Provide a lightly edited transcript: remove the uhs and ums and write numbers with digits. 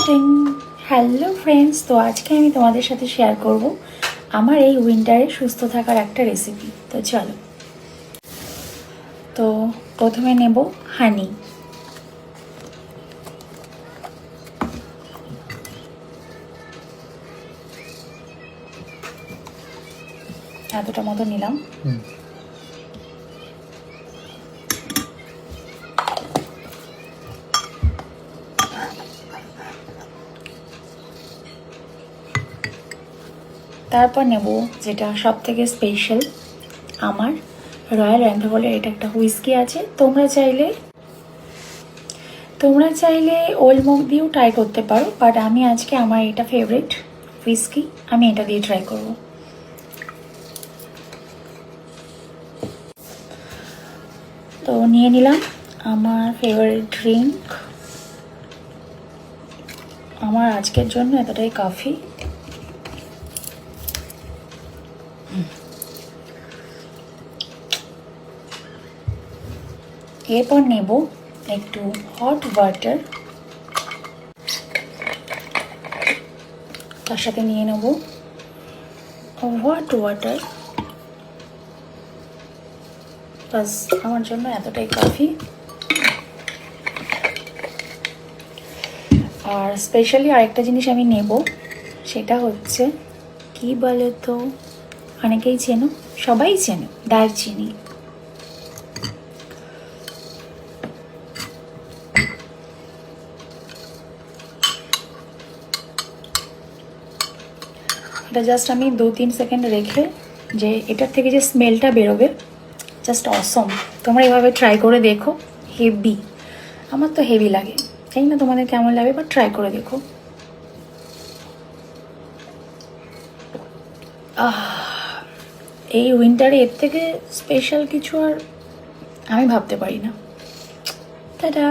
টিং। Hello friends, তো আজকে আমি তোমাদের সাথে শেয়ার করব আমার এই উইন্টারে সুস্থ থাকার একটা রেসিপি। তো চলো, তো প্রথমে নেব হানি। এতটা মতো নিলাম। তারপর নেব যেটা সব থেকে স্পেশাল, আমার রয়্যাল এনথোভলের এটা একটা হুইস্কি আছে। তোমরা চাইলে ওল্ড মগ দিয়েও ট্রাই করতে পারো, বাট আমি আজকে আমার এটা ফেভারিট হুইস্কি, আমি এটা দিয়ে ট্রাই করব। তো নিয়ে নিলাম আমার ফেভারিট ড্রিঙ্ক। আমার আজকের জন্য এতটাই কাফি। এরপর নেব একটু হট ওয়াটার, তার সাথে নিয়ে নেব হট ওয়াটার। বাস, আমার জন্য এতটাই কাফি। আর স্পেশালি আরেকটা জিনিস আমি নেব, সেটা হচ্ছে কি বলে তো, অনেকেই চেনো, সবাই চেনো, দারচিনি। এটা জাস্ট আমি 2-3 সেকেন্ড রেখে, যে এটার থেকে যে স্মেলটা বেরোবে, জাস্ট অসম। তোমরা এভাবে ট্রাই করে দেখো, হেভি। আমার তো হেভি লাগে, জানি না তোমাদের কেমন লাগে, বাট ট্রাই করে দেখো। এই উইন্টারে এর থেকে স্পেশাল কিছু আর আমি ভাবতে পারি না। টাটা।